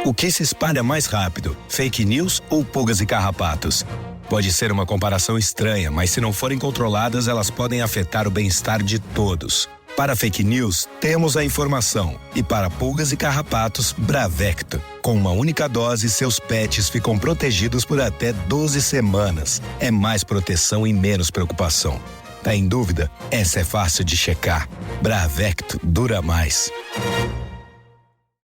O que se espalha mais rápido, fake news ou pulgas e carrapatos? Pode ser uma comparação estranha, mas se não forem controladas, elas podem afetar o bem-estar de todos. Para fake news, temos a informação. E para pulgas e carrapatos, Bravecto. Com uma única dose, seus pets ficam protegidos por até 12 semanas. É mais proteção e menos preocupação. Tá em dúvida? Essa é fácil de checar. Bravecto dura mais.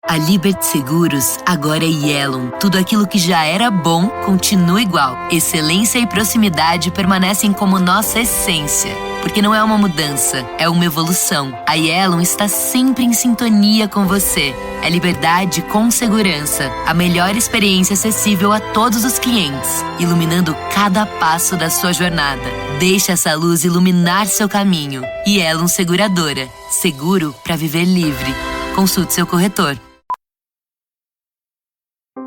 A Liberty Seguros agora é Yellow. Tudo aquilo que já era bom continua igual. Excelência e proximidade permanecem como nossa essência. Porque não é uma mudança, é uma evolução. A Yellow está sempre em sintonia com você. É liberdade com segurança. A melhor experiência acessível a todos os clientes, iluminando cada passo da sua jornada. Deixe essa luz iluminar seu caminho. Yellow Seguradora. Seguro para viver livre. Consulte seu corretor.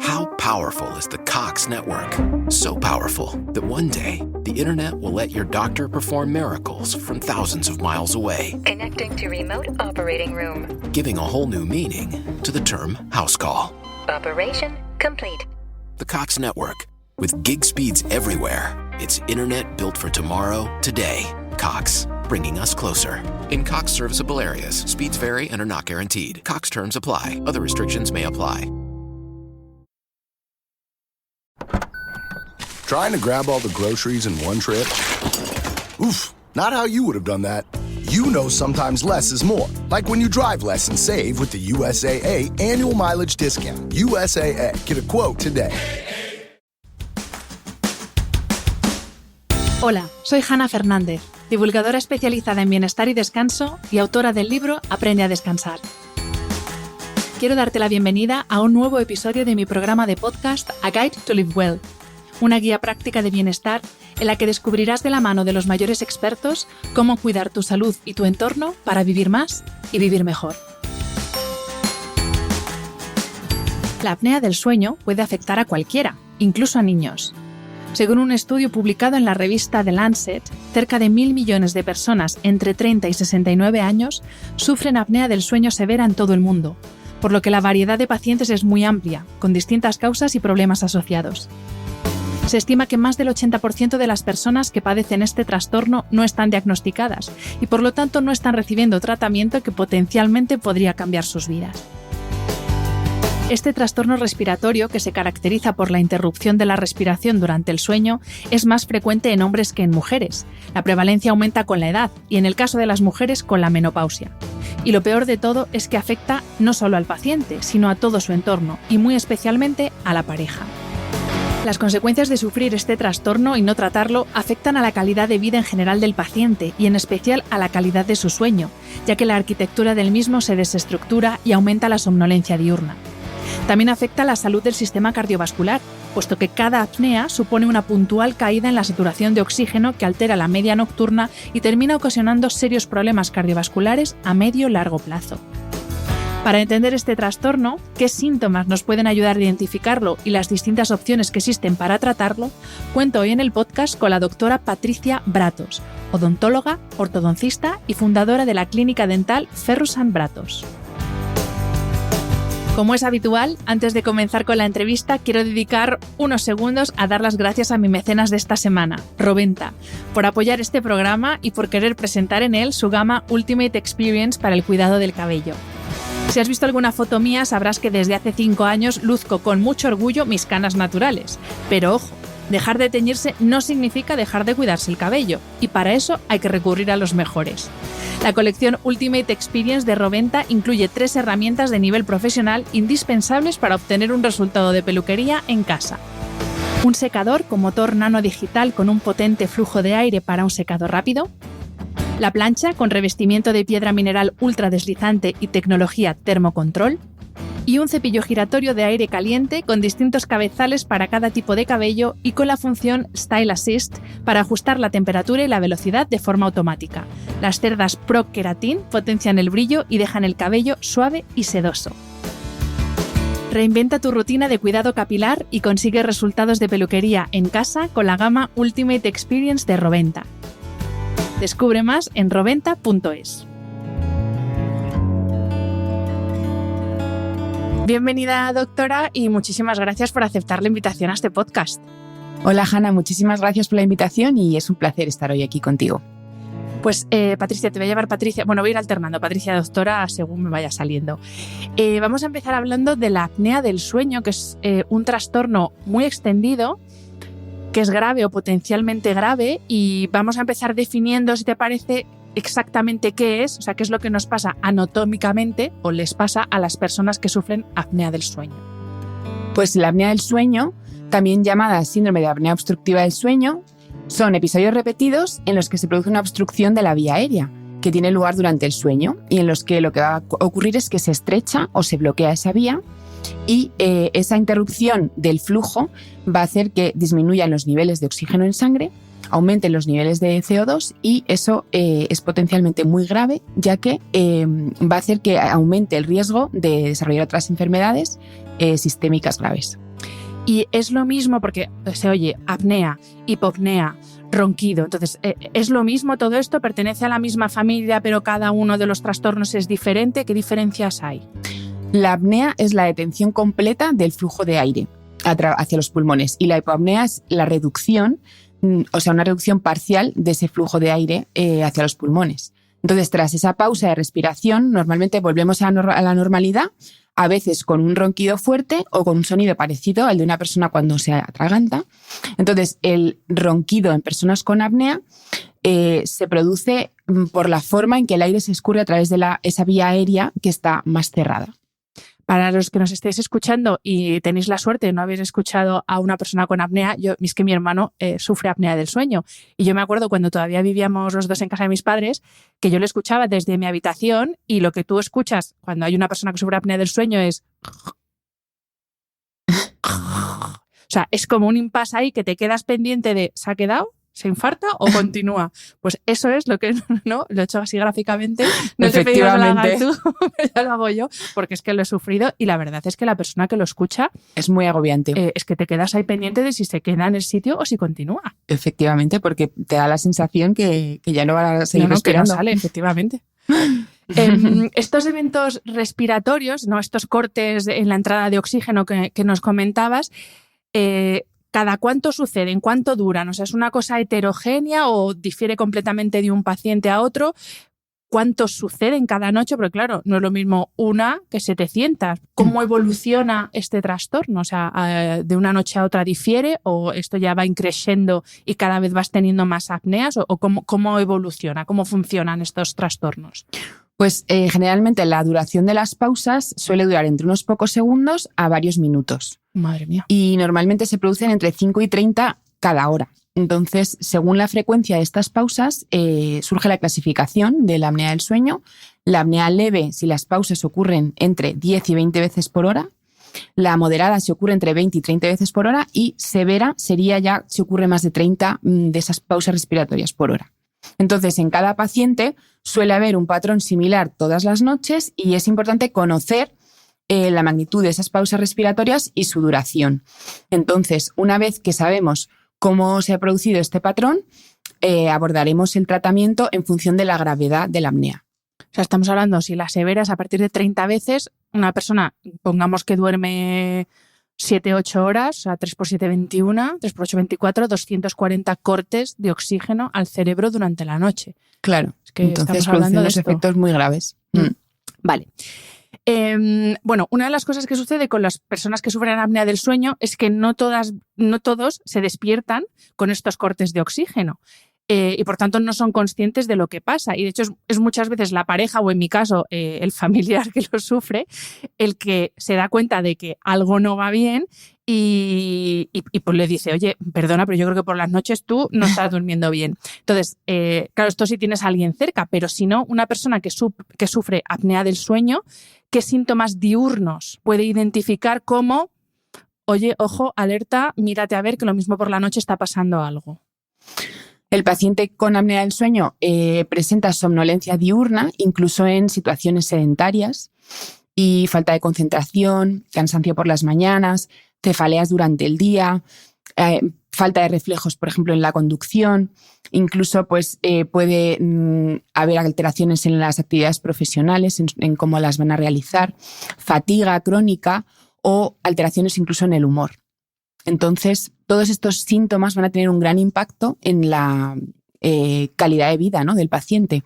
How powerful is the Cox network? So powerful that one day, the internet will let your doctor perform miracles from thousands of miles away. Connecting to remote operating room. Giving a whole new meaning to the term house call. Operation complete. The Cox network. With gig speeds everywhere. It's internet built for tomorrow, today. Cox, bringing us closer. In Cox serviceable areas, speeds vary and are not guaranteed. Cox terms apply. Other restrictions may apply. Trying to grab all the groceries in one trip? Oof, not how you would have done that. You know sometimes less is more. Like when you drive less and save with the USAA annual mileage discount. USAA. Get a quote today. Hola, soy Hanna Fernández, divulgadora especializada en bienestar y descanso y autora del libro Aprende a descansar. Quiero darte la bienvenida a un nuevo episodio de mi programa de podcast A Guide to Live Well, una guía práctica de bienestar en la que descubrirás de la mano de los mayores expertos cómo cuidar tu salud y tu entorno para vivir más y vivir mejor. La apnea del sueño puede afectar a cualquiera, incluso a niños. Según un estudio publicado en la revista The Lancet, cerca de 1.000 millones de personas entre 30 y 69 años sufren apnea del sueño severa en todo el mundo, por lo que la variedad de pacientes es muy amplia, con distintas causas y problemas asociados. Se estima que más del 80% de las personas que padecen este trastorno no están diagnosticadas y por lo tanto no están recibiendo tratamiento que potencialmente podría cambiar sus vidas. Este trastorno respiratorio, que se caracteriza por la interrupción de la respiración durante el sueño, es más frecuente en hombres que en mujeres. La prevalencia aumenta con la edad y, en el caso de las mujeres, con la menopausia. Y lo peor de todo es que afecta no solo al paciente, sino a todo su entorno y muy especialmente a la pareja. Las consecuencias de sufrir este trastorno y no tratarlo afectan a la calidad de vida en general del paciente y en especial a la calidad de su sueño, ya que la arquitectura del mismo se desestructura y aumenta la somnolencia diurna. También afecta a la salud del sistema cardiovascular, puesto que cada apnea supone una puntual caída en la saturación de oxígeno que altera la media nocturna y termina ocasionando serios problemas cardiovasculares a medio-largo plazo. Para entender este trastorno, qué síntomas nos pueden ayudar a identificarlo y las distintas opciones que existen para tratarlo, cuento hoy en el podcast con la doctora Patricia Bratos, odontóloga, ortodoncista y fundadora de la clínica dental Ferrus&. Bratos. Como es habitual, antes de comenzar con la entrevista, quiero dedicar unos segundos a dar las gracias a mi mecenas de esta semana, Roventa, por apoyar este programa y por querer presentar en él su gama Ultimate Experience para el cuidado del cabello. Si has visto alguna foto mía, sabrás que desde hace 5 años luzco con mucho orgullo mis canas naturales. Pero ojo, dejar de teñirse no significa dejar de cuidarse el cabello, y para eso hay que recurrir a los mejores. La colección Ultimate Experience de Roventa incluye 3 herramientas de nivel profesional indispensables para obtener un resultado de peluquería en casa. Un secador con motor nano digital con un potente flujo de aire para un secado rápido. La plancha con revestimiento de piedra mineral ultra deslizante y tecnología termocontrol. Y un cepillo giratorio de aire caliente con distintos cabezales para cada tipo de cabello y con la función Style Assist para ajustar la temperatura y la velocidad de forma automática. Las cerdas Pro Keratin potencian el brillo y dejan el cabello suave y sedoso. Reinventa tu rutina de cuidado capilar y consigue resultados de peluquería en casa con la gama Ultimate Experience de Roventa. Descubre más en roventa.es. Bienvenida, doctora, y muchísimas gracias por aceptar la invitación a este podcast. Hola, Hanna, muchísimas gracias por la invitación y es un placer estar hoy aquí contigo. Pues Patricia, te voy a llamar Patricia. Bueno, voy a ir alternando, Patricia doctora, según me vaya saliendo. Vamos a empezar hablando de la apnea del sueño, que es un trastorno muy extendido, que es grave o potencialmente grave, y vamos a empezar definiendo, si te parece, exactamente qué es, o sea, qué es lo que nos pasa anatómicamente o les pasa a las personas que sufren apnea del sueño. Pues la apnea del sueño, también llamada síndrome de apnea obstructiva del sueño, son episodios repetidos en los que se produce una obstrucción de la vía aérea que tiene lugar durante el sueño y en los que lo que va a ocurrir es que se estrecha o se bloquea esa vía y esa interrupción del flujo va a hacer que disminuyan los niveles de oxígeno en sangre, aumenten los niveles de CO2 y eso es potencialmente muy grave, ya que va a hacer que aumente el riesgo de desarrollar otras enfermedades sistémicas graves. Y es lo mismo porque se oye apnea, hipopnea, ronquido. Entonces, ¿es lo mismo todo esto? ¿Pertenece a la misma familia, pero cada uno de los trastornos es diferente? ¿Qué diferencias hay? La apnea es la detención completa del flujo de aire hacia los pulmones y la hipopnea es la reducción, o sea, una reducción parcial de ese flujo de aire hacia los pulmones. Entonces, tras esa pausa de respiración, normalmente volvemos a la normalidad, a veces con un ronquido fuerte o con un sonido parecido al de una persona cuando se atraganta. Entonces, el ronquido en personas con apnea se produce por la forma en que el aire se escurre a través de esa vía aérea que está más cerrada. Para los que nos estéis escuchando y tenéis la suerte de no haber escuchado a una persona con apnea, es que mi hermano sufre apnea del sueño. Y yo me acuerdo cuando todavía vivíamos los dos en casa de mis padres, que yo lo escuchaba desde mi habitación y lo que tú escuchas cuando hay una persona que sufre apnea del sueño es... O sea, es como un impasse ahí que te quedas pendiente de ¿se ha quedado? ¿Se infarta o continúa? Pues eso es lo que, ¿no? Lo he hecho así gráficamente. No te he pedido que lo hagas tú, ya lo hago yo, porque es que lo he sufrido y la verdad es que la persona que lo escucha... Es muy agobiante. Es que te quedas ahí pendiente de si se queda en el sitio o si continúa. Efectivamente, porque te da la sensación que ya no va a seguir respirando. Que no sale, efectivamente. Estos eventos respiratorios, ¿no? Estos cortes en la entrada de oxígeno que nos comentabas, ¿cada cuánto suceden? ¿Cuánto duran? O sea, ¿es una cosa heterogénea o difiere completamente de un paciente a otro? ¿Cuántos suceden cada noche? Porque claro, no es lo mismo una que 700. ¿Cómo evoluciona este trastorno? O sea, ¿de una noche a otra difiere o esto ya va increciendo y cada vez vas teniendo más apneas? ¿O cómo evoluciona? ¿Cómo funcionan estos trastornos? Pues generalmente la duración de las pausas suele durar entre unos pocos segundos a varios minutos. Madre mía. Y normalmente se producen entre 5 y 30 cada hora. Entonces, según la frecuencia de estas pausas, surge la clasificación de la apnea del sueño. La apnea leve, si las pausas ocurren entre 10 y 20 veces por hora. La moderada si ocurre entre 20 y 30 veces por hora. Y severa sería ya si ocurre más de 30 de esas pausas respiratorias por hora. Entonces, en cada paciente suele haber un patrón similar todas las noches y es importante conocer la magnitud de esas pausas respiratorias y su duración. Entonces, una vez que sabemos cómo se ha producido este patrón, abordaremos el tratamiento en función de la gravedad de la apnea. O sea, estamos hablando, si la severa es a partir de 30 veces, una persona, pongamos que duerme 7-8 horas, o sea, 3 por 7, 21, 3 por 8, 24, 240 cortes de oxígeno al cerebro durante la noche. Claro, es que entonces producen unos efectos muy graves. Vale. Bueno, una de las cosas que sucede con las personas que sufren apnea del sueño es que no todos se despiertan con estos cortes de oxígeno. Y por tanto no son conscientes de lo que pasa. Y de hecho es muchas veces la pareja o en mi caso el familiar que lo sufre el que se da cuenta de que algo no va bien y pues le dice, oye, perdona, pero yo creo que por las noches tú no estás durmiendo bien. Entonces, claro, esto sí tienes a alguien cerca, pero si no, una persona que sufre apnea del sueño, ¿qué síntomas diurnos puede identificar como, oye, ojo, alerta, mírate a ver que lo mismo por la noche está pasando algo? El paciente con apnea del sueño presenta somnolencia diurna, incluso en situaciones sedentarias, y falta de concentración, cansancio por las mañanas, cefaleas durante el día. falta de reflejos, por ejemplo, en la conducción. Incluso pues, puede haber alteraciones en las actividades profesionales, en cómo las van a realizar, fatiga crónica o alteraciones incluso en el humor. Entonces, todos estos síntomas van a tener un gran impacto en la calidad de vida, ¿no?, del paciente,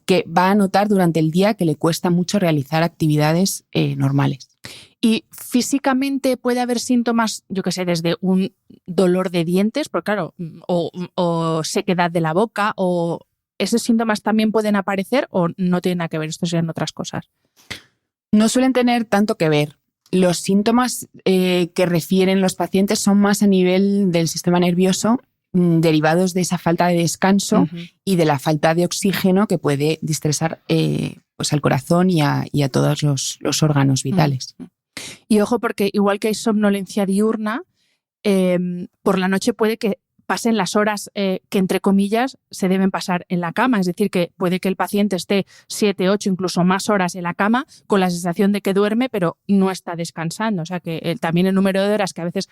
que va a notar durante el día que le cuesta mucho realizar actividades normales. Y físicamente puede haber síntomas, yo qué sé, desde un dolor de dientes, porque claro, o sequedad de la boca, o esos síntomas también pueden aparecer o no tienen nada que ver, esto serían otras cosas. No suelen tener tanto que ver. Los síntomas que refieren los pacientes son más a nivel del sistema nervioso, derivados de esa falta de descanso y de la falta de oxígeno que puede distresar pues al corazón y a todos los órganos vitales. Y ojo, porque igual que hay somnolencia diurna, por la noche puede que pasen las horas que, entre comillas, se deben pasar en la cama. Es decir, que puede que el paciente esté 7, 8, incluso más horas en la cama con la sensación de que duerme, pero no está descansando. O sea, que también el número de horas que a veces,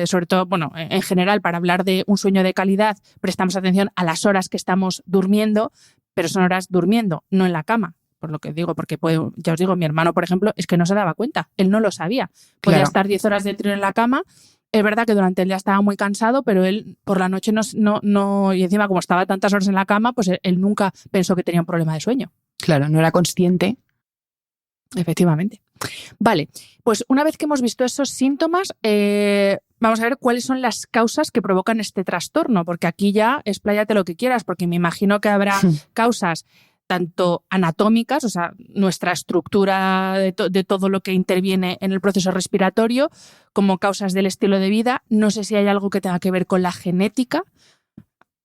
sobre todo, bueno, en general, para hablar de un sueño de calidad, prestamos atención a las horas que estamos durmiendo, pero son horas durmiendo, no en la cama. Por lo que digo, porque ya os digo, mi hermano, por ejemplo, es que no se daba cuenta, él no lo sabía. Podía estar 10 horas de tiro en la cama. Es verdad que durante el día estaba muy cansado, pero él por la noche no, y encima como estaba tantas horas en la cama, pues él nunca pensó que tenía un problema de sueño. Claro, no era consciente. Efectivamente. Vale, pues una vez que hemos visto esos síntomas, vamos a ver cuáles son las causas que provocan este trastorno, porque aquí ya expláyate lo que quieras, porque me imagino que habrá causas tanto anatómicas, o sea, nuestra estructura de todo lo que interviene en el proceso respiratorio, como causas del estilo de vida. No sé si hay algo que tenga que ver con la genética.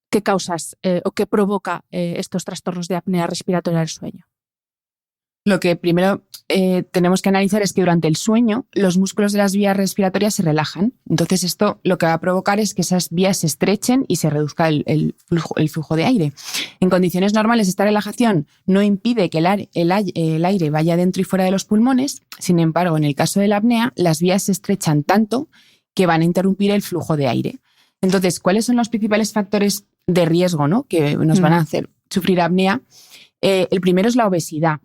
¿Qué causas o qué provoca estos trastornos de apnea respiratoria del sueño? Lo que primero tenemos que analizar es que durante el sueño los músculos de las vías respiratorias se relajan. Entonces esto lo que va a provocar es que esas vías se estrechen y se reduzca el flujo de aire. En condiciones normales esta relajación no impide que el aire vaya dentro y fuera de los pulmones. Sin embargo, en el caso de la apnea, las vías se estrechan tanto que van a interrumpir el flujo de aire. Entonces, ¿cuáles son los principales factores de riesgo, ¿no?, que nos van a hacer sufrir apnea? El primero es la obesidad,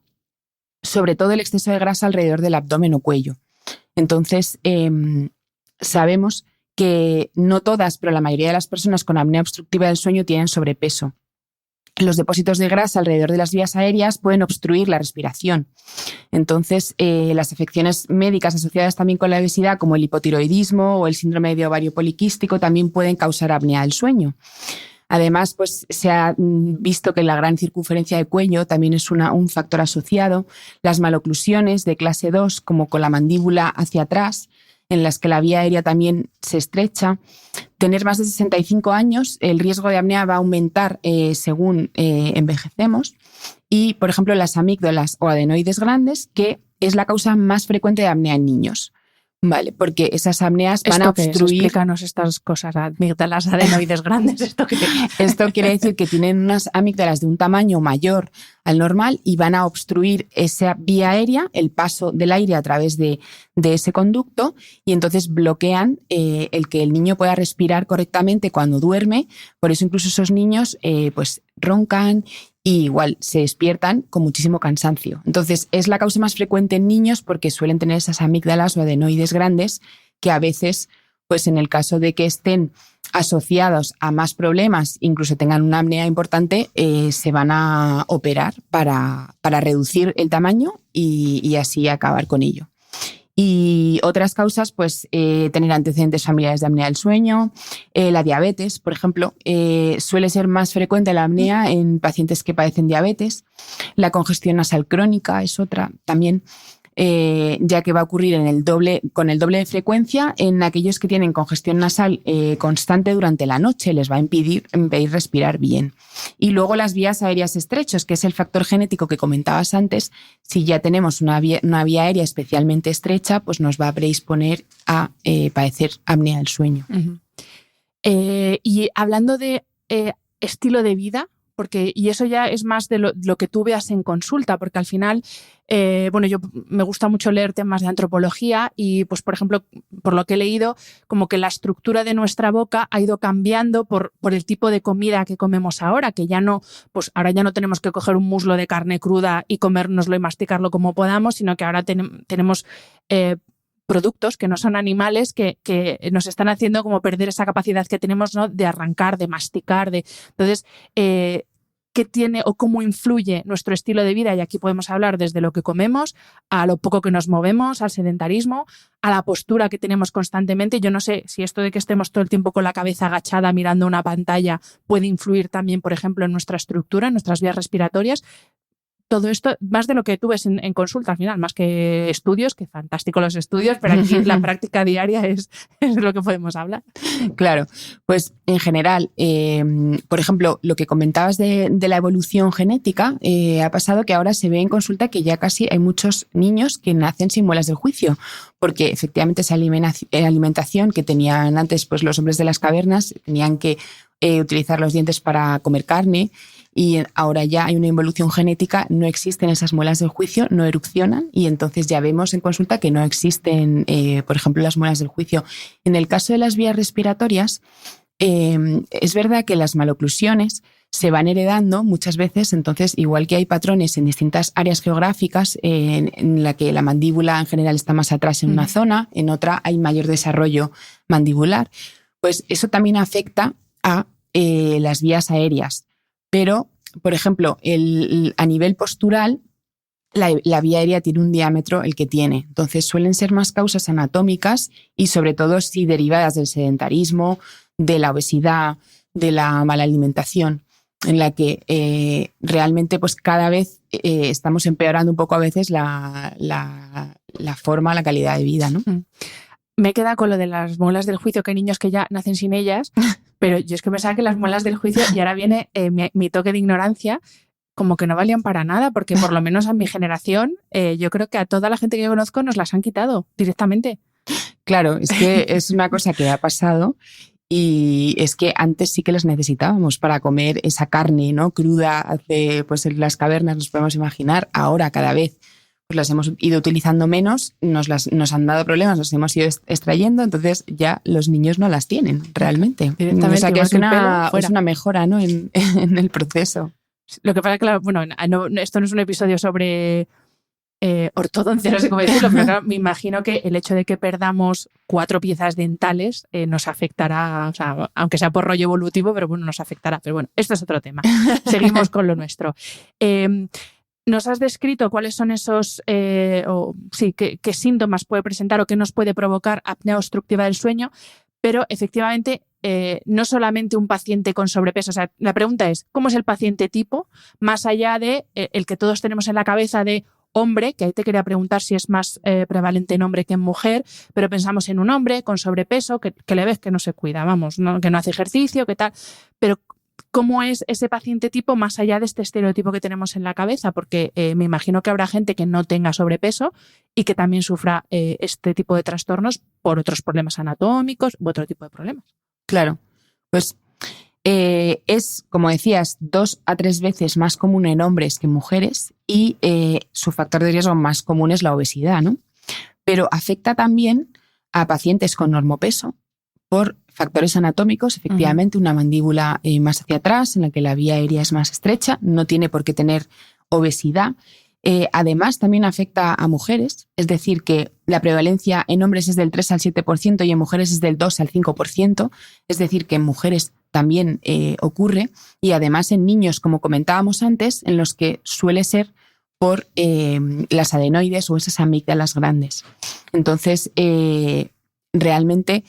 sobre todo el exceso de grasa alrededor del abdomen o cuello. Entonces, sabemos que no todas, pero la mayoría de las personas con apnea obstructiva del sueño tienen sobrepeso. Los depósitos de grasa alrededor de las vías aéreas pueden obstruir la respiración. Entonces, las afecciones médicas asociadas también con la obesidad, como el hipotiroidismo o el síndrome de ovario poliquístico, también pueden causar apnea del sueño. Además, pues se ha visto que la gran circunferencia de cuello también es un factor asociado. Las maloclusiones de clase 2, como con la mandíbula hacia atrás, en las que la vía aérea también se estrecha. Tener más de 65 años, el riesgo de apnea va a aumentar según envejecemos. Y, por ejemplo, las amígdalas o adenoides grandes, que es la causa más frecuente de apnea en niños. Vale, porque esas apneas van a obstruir. Explícanos estas cosas, amígdalas, adenoides grandes. Esto quiere decir que tienen unas amígdalas de un tamaño mayor al normal y van a obstruir esa vía aérea, el paso del aire a través de ese conducto, y entonces bloquean el que el niño pueda respirar correctamente cuando duerme. Por eso incluso esos niños pues roncan y igual se despiertan con muchísimo cansancio. Entonces es la causa más frecuente en niños porque suelen tener esas amígdalas o adenoides grandes que a veces, pues en el caso de que estén asociados a más problemas, incluso tengan una apnea importante, se van a operar para reducir el tamaño y así acabar con ello. Y otras causas, pues tener antecedentes familiares de apnea del sueño, la diabetes, por ejemplo, suele ser más frecuente la apnea en pacientes que padecen diabetes. La congestión nasal crónica es otra también, ya que va a ocurrir con el doble de frecuencia en aquellos que tienen congestión nasal constante durante la noche, les va a impedir respirar bien. Y luego las vías aéreas estrechos, que es el factor genético que comentabas antes. Si ya tenemos una vía aérea especialmente estrecha, pues nos va a predisponer a padecer apnea del sueño. Y hablando de estilo de vida, y eso ya es más de lo que tú veas en consulta, porque al final, yo me gusta mucho leer temas de antropología y, pues, por ejemplo, por lo que he leído, como que la estructura de nuestra boca ha ido cambiando por el tipo de comida que comemos ahora, que ya no, pues ahora ya no tenemos que coger un muslo de carne cruda y comérnoslo y masticarlo como podamos, sino que ahora tenemos productos que no son animales que nos están haciendo como perder esa capacidad que tenemos, ¿no?, de arrancar, de masticar, Entonces, ¿qué tiene o cómo influye nuestro estilo de vida? Y aquí podemos hablar desde lo que comemos, a lo poco que nos movemos, al sedentarismo, a la postura que tenemos constantemente. Yo no sé si esto de que estemos todo el tiempo con la cabeza agachada mirando una pantalla puede influir también, por ejemplo, en nuestra estructura, en nuestras vías respiratorias. Todo esto, más de lo que tú ves en consulta al final, más que estudios, que fantástico los estudios, pero aquí la práctica diaria es lo que podemos hablar. Claro, pues en general, por ejemplo, lo que comentabas de la evolución genética, ha pasado que ahora se ve en consulta que ya casi hay muchos niños que nacen sin muelas del juicio, porque efectivamente esa alimentación que tenían antes, pues los hombres de las cavernas tenían que utilizar los dientes para comer carne, y ahora ya hay una involución genética, no existen esas muelas del juicio, no erupcionan, y entonces ya vemos en consulta que no existen, por ejemplo, las muelas del juicio. En el caso de las vías respiratorias, es verdad que las maloclusiones se van heredando muchas veces, entonces igual que hay patrones en distintas áreas geográficas en la que la mandíbula en general está más atrás en una zona, en otra hay mayor desarrollo mandibular, pues eso también afecta a las vías aéreas. Pero, por ejemplo, a nivel postural, la vía aérea tiene un diámetro el que tiene. Entonces suelen ser más causas anatómicas y sobre todo si derivadas del sedentarismo, de la obesidad, de la mala alimentación, en la que realmente pues cada vez estamos empeorando un poco a veces la forma, la calidad de vida, ¿no? Me queda con lo de las muelas del juicio, que hay niños que ya nacen sin ellas, pero yo es que pensaba que las muelas del juicio, y ahora viene mi toque de ignorancia, como que no valían para nada, porque por lo menos a mi generación, yo creo que a toda la gente que yo conozco nos las han quitado directamente. Claro, es que es una cosa que ha pasado y es que antes sí que las necesitábamos para comer esa carne, ¿no?, cruda, pues en las cavernas nos podemos imaginar. Ahora cada vez pues las hemos ido utilizando menos, nos han dado problemas, nos hemos ido extrayendo, entonces ya los niños no las tienen realmente. O sea que es una mejora, ¿no?, en el proceso. Lo que pasa es que, claro, bueno, esto no es un episodio sobre ortodoncia, no sé cómo decirlo, pero claro, me imagino que el hecho de que perdamos 4 piezas dentales nos afectará, o sea, aunque sea por rollo evolutivo, pero bueno, nos afectará. Pero bueno, esto es otro tema. Seguimos con lo nuestro. Nos has descrito cuáles son esos, qué síntomas puede presentar o qué nos puede provocar apnea obstructiva del sueño, pero efectivamente no solamente un paciente con sobrepeso. O sea, la pregunta es, ¿cómo es el paciente tipo? Más allá de el que todos tenemos en la cabeza de hombre, que ahí te quería preguntar si es más prevalente en hombre que en mujer, pero pensamos en un hombre con sobrepeso, que le ves que no se cuida, vamos, ¿no?, que no hace ejercicio, que tal, pero ¿cómo es ese paciente tipo más allá de este estereotipo que tenemos en la cabeza? Porque me imagino que habrá gente que no tenga sobrepeso y que también sufra este tipo de trastornos por otros problemas anatómicos u otro tipo de problemas. Claro, pues es, como decías, 2 a 3 veces más común en hombres que en mujeres y su factor de riesgo más común es la obesidad, ¿no? Pero afecta también a pacientes con normopeso por factores anatómicos, efectivamente, una mandíbula más hacia atrás, en la que la vía aérea es más estrecha, no tiene por qué tener obesidad. Además, también afecta a mujeres, es decir, que la prevalencia en hombres es del 3 al 7% y en mujeres es del 2 al 5%, es decir, que en mujeres también ocurre, y además en niños, como comentábamos antes, en los que suele ser por las adenoides o esas amígdalas grandes. Entonces, realmente,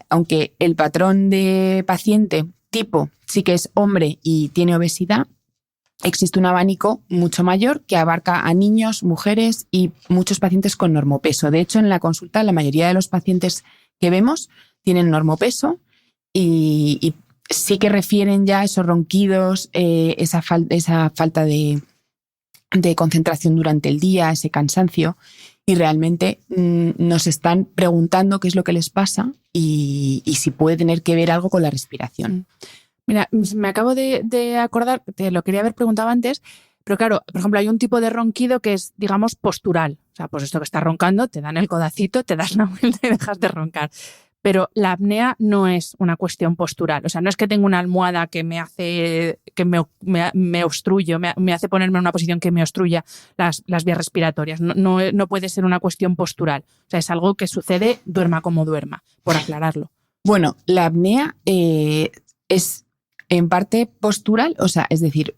aunque el patrón de paciente tipo sí que es hombre y tiene obesidad, existe un abanico mucho mayor que abarca a niños, mujeres y muchos pacientes con normopeso. De hecho, en la consulta la mayoría de los pacientes que vemos tienen normopeso y sí que refieren ya esos ronquidos, esa falta de concentración durante el día, ese cansancio, y realmente nos están preguntando qué es lo que les pasa y si puede tener que ver algo con la respiración. Mira, me acabo de acordar, te lo quería haber preguntado antes, pero claro, por ejemplo, hay un tipo de ronquido que es, digamos, postural. O sea, pues esto que estás roncando, te dan el codacito, te das la vuelta y dejas de roncar. Pero la apnea no es una cuestión postural. O sea, no es que tenga una almohada que me hace, que me obstruye, me hace ponerme en una posición que me obstruya las vías respiratorias. No puede ser una cuestión postural. O sea, es algo que sucede duerma como duerma, por aclararlo. Bueno, la apnea es en parte postural, o sea, es decir,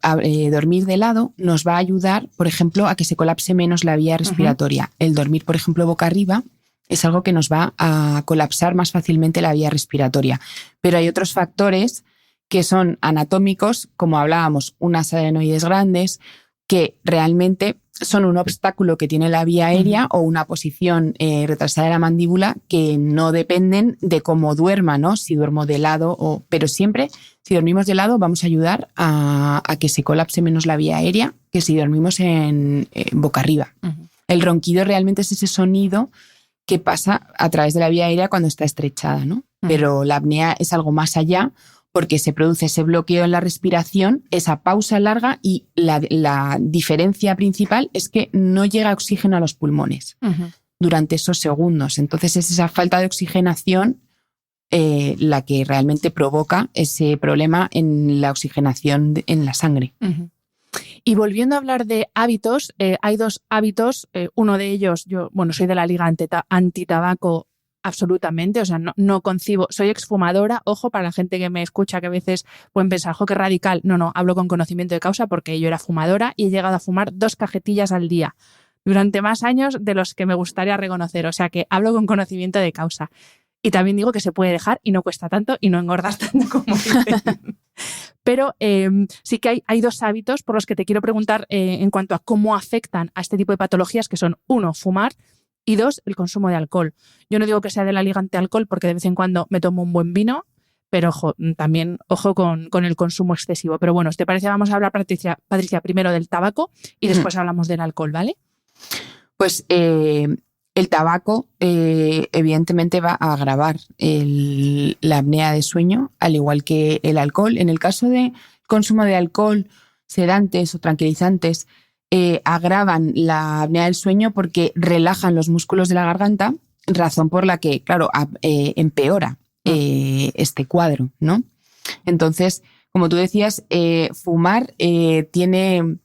dormir de lado nos va a ayudar, por ejemplo, a que se colapse menos la vía respiratoria. El dormir, por ejemplo, boca arriba es algo que nos va a colapsar más fácilmente la vía respiratoria. Pero hay otros factores que son anatómicos, como hablábamos, unas adenoides grandes, que realmente son un obstáculo que tiene la vía aérea o una posición retrasada de la mandíbula que no dependen de cómo duerma, ¿no? Si duermo de lado pero siempre, si dormimos de lado, vamos a ayudar a que se colapse menos la vía aérea que si dormimos en boca arriba. El ronquido realmente es ese sonido que pasa a través de la vía aérea cuando está estrechada, ¿no? Pero la apnea es algo más allá, porque se produce ese bloqueo en la respiración, esa pausa larga, y la diferencia principal es que no llega oxígeno a los pulmones durante esos segundos. Entonces es esa falta de oxigenación la que realmente provoca ese problema en la oxigenación en la sangre. Y volviendo a hablar de hábitos, hay dos hábitos. Uno de ellos, yo soy de la Liga Antitabaco absolutamente, o sea, no concibo, soy exfumadora, ojo, para la gente que me escucha que a veces pueden pensar, qué radical, no, hablo con conocimiento de causa porque yo era fumadora y he llegado a fumar 2 cajetillas al día durante más años de los que me gustaría reconocer, o sea que hablo con conocimiento de causa. Y también digo que se puede dejar y no cuesta tanto y no engordas tanto como dicen. Pero sí que hay 2 hábitos por los que te quiero preguntar en cuanto a cómo afectan a este tipo de patologías, que son 1, fumar, y 2, el consumo de alcohol. Yo no digo que sea de la Liga Antialcohol porque de vez en cuando me tomo un buen vino, pero también ojo con el consumo excesivo. Pero bueno, si te parece, vamos a hablar, Patricia, primero del tabaco y después hablamos del alcohol, ¿vale? Pues el tabaco evidentemente va a agravar la apnea de sueño, al igual que el alcohol. En el caso del consumo de alcohol, sedantes o tranquilizantes, agravan la apnea del sueño porque relajan los músculos de la garganta, razón por la que, claro, empeora este cuadro, ¿no? Entonces, como tú decías, fumar tiene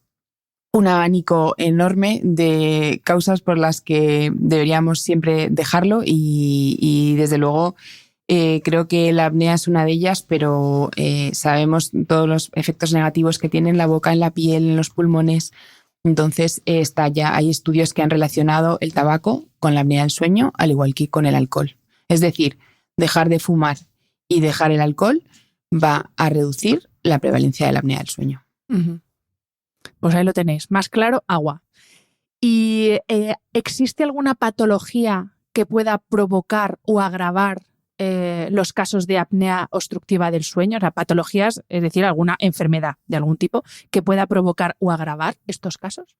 un abanico enorme de causas por las que deberíamos siempre dejarlo y desde luego creo que la apnea es una de ellas, pero sabemos todos los efectos negativos que tiene en la boca, en la piel, en los pulmones. Entonces hay estudios que han relacionado el tabaco con la apnea del sueño, al igual que con el alcohol. Es decir, dejar de fumar y dejar el alcohol va a reducir la prevalencia de la apnea del sueño. Pues ahí lo tenéis. Más claro, agua. ¿Y existe alguna patología que pueda provocar o agravar los casos de apnea obstructiva del sueño? O sea, patologías, es decir, alguna enfermedad de algún tipo que pueda provocar o agravar estos casos.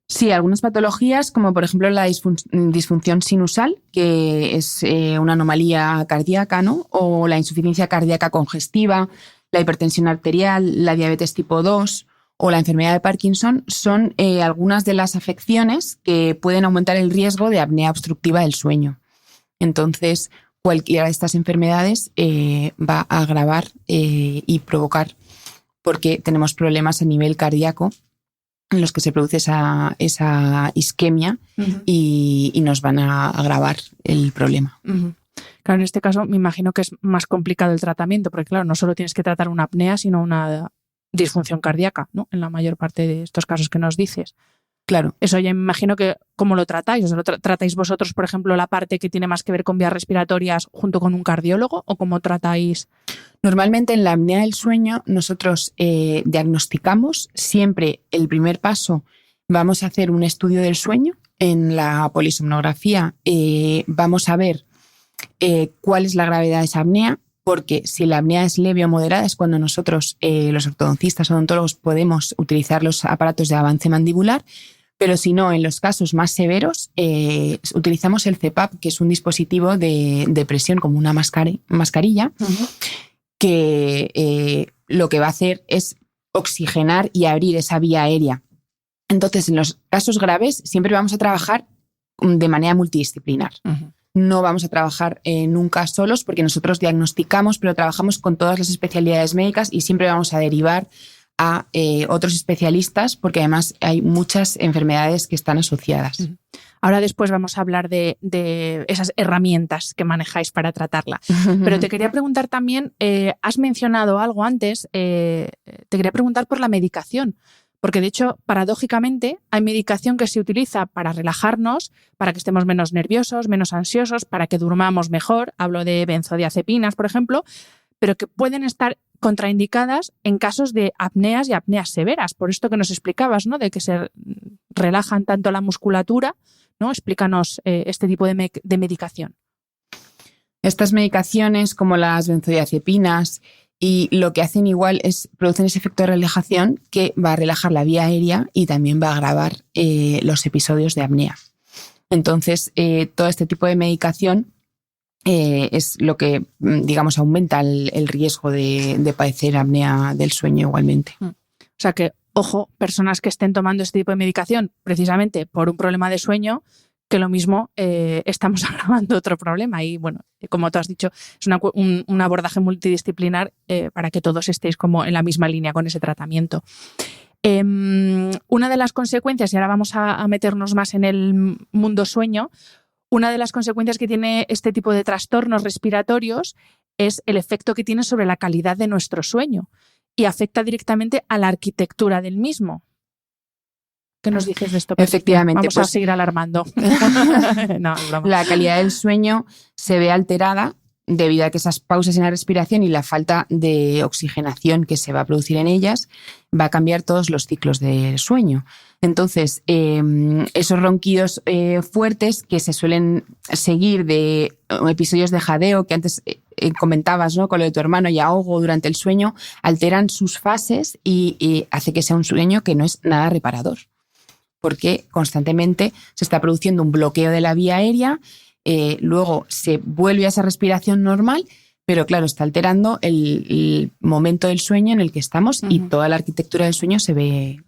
Sí, algunas patologías, como por ejemplo la disfunción sinusal, que es una anomalía cardíaca, ¿no? O la insuficiencia cardíaca congestiva, la hipertensión arterial, la diabetes tipo 2 o la enfermedad de Parkinson, son algunas de las afecciones que pueden aumentar el riesgo de apnea obstructiva del sueño. Entonces, cualquiera de estas enfermedades va a agravar y provocar, porque tenemos problemas a nivel cardíaco en los que se produce esa isquemia y nos van a agravar el problema. Claro, en este caso me imagino que es más complicado el tratamiento, porque claro, no solo tienes que tratar una apnea, sino una disfunción cardíaca, ¿no? En la mayor parte de estos casos que nos dices. Claro. Eso ya me imagino que ¿cómo lo tratáis? O sea, ¿lo tratáis vosotros, por ejemplo, la parte que tiene más que ver con vías respiratorias junto con un cardiólogo? ¿O cómo tratáis? Normalmente en la apnea del sueño nosotros diagnosticamos siempre el primer paso. Vamos a hacer un estudio del sueño. En la polisomnografía vamos a ver cuál es la gravedad de esa apnea, porque si la apnea es leve o moderada es cuando nosotros, los ortodoncistas odontólogos, podemos utilizar los aparatos de avance mandibular, pero si no, en los casos más severos utilizamos el CPAP, que es un dispositivo de presión como una mascarilla, que lo que va a hacer es oxigenar y abrir esa vía aérea. Entonces, en los casos graves siempre vamos a trabajar de manera multidisciplinar. Uh-huh. No vamos a trabajar nunca solos porque nosotros diagnosticamos, pero trabajamos con todas las especialidades médicas y siempre vamos a derivar a otros especialistas porque además hay muchas enfermedades que están asociadas. Uh-huh. Ahora después vamos a hablar de esas herramientas que manejáis para tratarla. Uh-huh. Pero te quería preguntar también, has mencionado algo antes, te quería preguntar por la medicación. Porque, de hecho, paradójicamente, hay medicación que se utiliza para relajarnos, para que estemos menos nerviosos, menos ansiosos, para que durmamos mejor. Hablo de benzodiazepinas, por ejemplo, pero que pueden estar contraindicadas en casos de apneas y apneas severas. Por esto que nos explicabas, ¿no? De que se relajan tanto la musculatura, ¿no? Explícanos este tipo de medicación. Estas medicaciones, como las benzodiazepinas, y lo que hacen igual es producen ese efecto de relajación que va a relajar la vía aérea y también va a agravar los episodios de apnea. Entonces, todo este tipo de medicación es lo que, digamos, aumenta el riesgo de padecer apnea del sueño igualmente. O sea que, ojo, personas que estén tomando este tipo de medicación precisamente por un problema de sueño, que lo mismo estamos agravando otro problema. Y bueno, como tú has dicho, es un abordaje multidisciplinar para que todos estéis como en la misma línea con ese tratamiento. Una de las consecuencias, y ahora vamos a meternos más en el mundo sueño, una de las consecuencias que tiene este tipo de trastornos respiratorios es el efecto que tiene sobre la calidad de nuestro sueño y afecta directamente a la arquitectura del mismo. ¿Qué nos dices de esto? Efectivamente. Vamos a seguir alarmando. No, la calidad del sueño se ve alterada debido a que esas pausas en la respiración y la falta de oxigenación que se va a producir en ellas va a cambiar todos los ciclos de sueño. Entonces, esos ronquidos fuertes que se suelen seguir de episodios de jadeo que antes comentabas, ¿no? Con lo de tu hermano y ahogo durante el sueño, alteran sus fases y hace que sea un sueño que no es nada reparador. Porque constantemente se está produciendo un bloqueo de la vía aérea, luego se vuelve a esa respiración normal, pero claro, está alterando el momento del sueño en el que estamos y toda la arquitectura del sueño se ve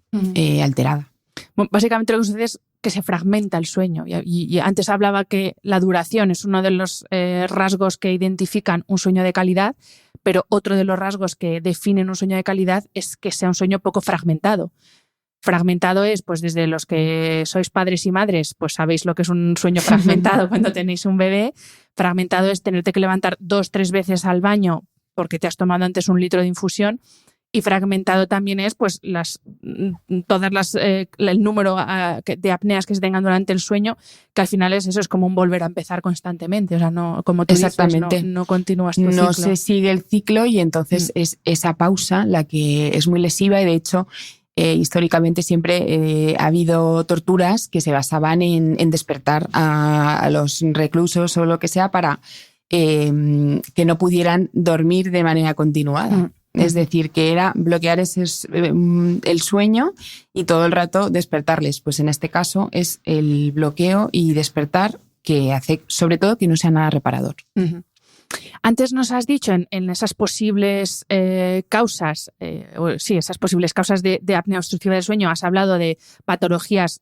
alterada. Bueno, básicamente lo que sucede es que se fragmenta el sueño y antes hablaba que la duración es uno de los rasgos que identifican un sueño de calidad, pero otro de los rasgos que definen un sueño de calidad es que sea un sueño poco fragmentado. Fragmentado es, pues desde los que sois padres y madres, pues sabéis lo que es un sueño fragmentado cuando tenéis un bebé. Fragmentado es tenerte que levantar 2-3 veces al baño porque te has tomado antes 1 litro de infusión. Y fragmentado también es pues el número de apneas que se tengan durante el sueño, que al final es como un volver a empezar constantemente. O sea, no, como tú dices, no continúas tu ciclo. No se sigue el ciclo y entonces es esa pausa la que es muy lesiva y de hecho históricamente siempre ha habido torturas que se basaban en despertar a los reclusos o lo que sea para que no pudieran dormir de manera continuada. Es decir, que era bloquear el sueño y todo el rato despertarles. Pues en este caso es el bloqueo y despertar que hace sobre todo que no sea nada reparador. Uh-huh. Antes nos has dicho en esas posibles causas, esas posibles causas de apnea obstructiva del sueño, has hablado de patologías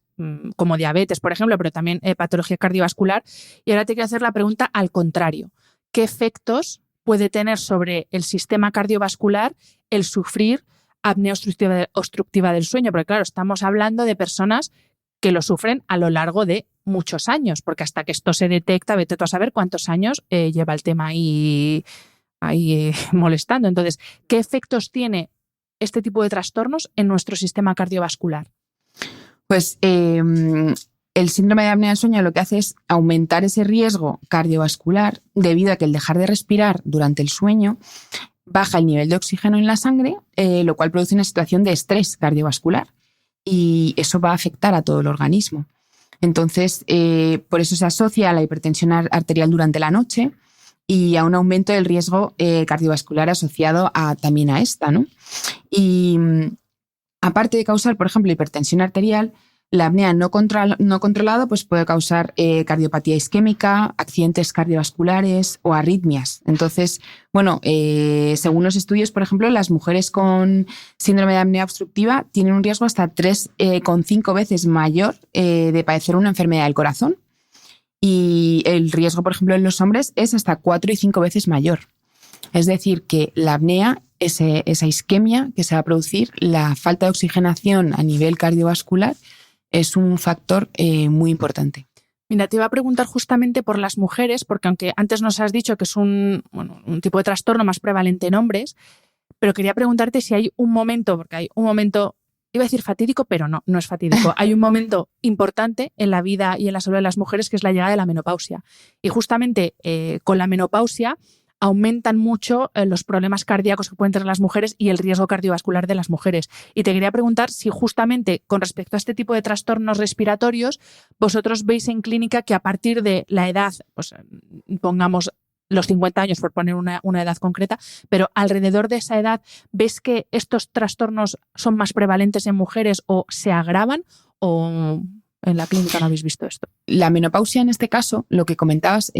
como diabetes, por ejemplo, pero también patología cardiovascular. Y ahora te quiero hacer la pregunta al contrario. ¿Qué efectos puede tener sobre el sistema cardiovascular el sufrir apnea obstructiva del sueño? Porque claro, estamos hablando de personas que lo sufren a lo largo de muchos años, porque hasta que esto se detecta, vete tú a saber cuántos años lleva el tema ahí molestando. Entonces, ¿qué efectos tiene este tipo de trastornos en nuestro sistema cardiovascular? Pues el síndrome de apnea del sueño lo que hace es aumentar ese riesgo cardiovascular debido a que el dejar de respirar durante el sueño baja el nivel de oxígeno en la sangre, lo cual produce una situación de estrés cardiovascular y eso va a afectar a todo el organismo. Entonces, por eso se asocia a la hipertensión arterial durante la noche y a un aumento del riesgo cardiovascular asociado también a esta, ¿no? Y aparte de causar, por ejemplo, hipertensión arterial, La apnea no controlada pues puede causar cardiopatía isquémica, accidentes cardiovasculares o arritmias. Entonces, bueno, según los estudios, por ejemplo, las mujeres con síndrome de apnea obstructiva tienen un riesgo hasta 3,5 veces mayor de padecer una enfermedad del corazón. Y el riesgo, por ejemplo, en los hombres es hasta 4 y 5 veces mayor. Es decir, que la apnea, esa isquemia que se va a producir, la falta de oxigenación a nivel cardiovascular, es un factor muy importante. Mira, te iba a preguntar justamente por las mujeres, porque aunque antes nos has dicho que es un tipo de trastorno más prevalente en hombres, pero quería preguntarte si hay un momento, porque hay un momento, iba a decir fatídico, pero no es fatídico. Hay un momento importante en la vida y en la salud de las mujeres que es la llegada de la menopausia. Y justamente con la menopausia aumentan mucho los problemas cardíacos que pueden tener las mujeres y el riesgo cardiovascular de las mujeres. Y te quería preguntar si justamente con respecto a este tipo de trastornos respiratorios, vosotros veis en clínica que a partir de la edad, pues pongamos los 50 años por poner una edad concreta, pero alrededor de esa edad, ¿ves que estos trastornos son más prevalentes en mujeres o se agravan o en la clínica no habéis visto esto? La menopausia en este caso, lo que comentabas,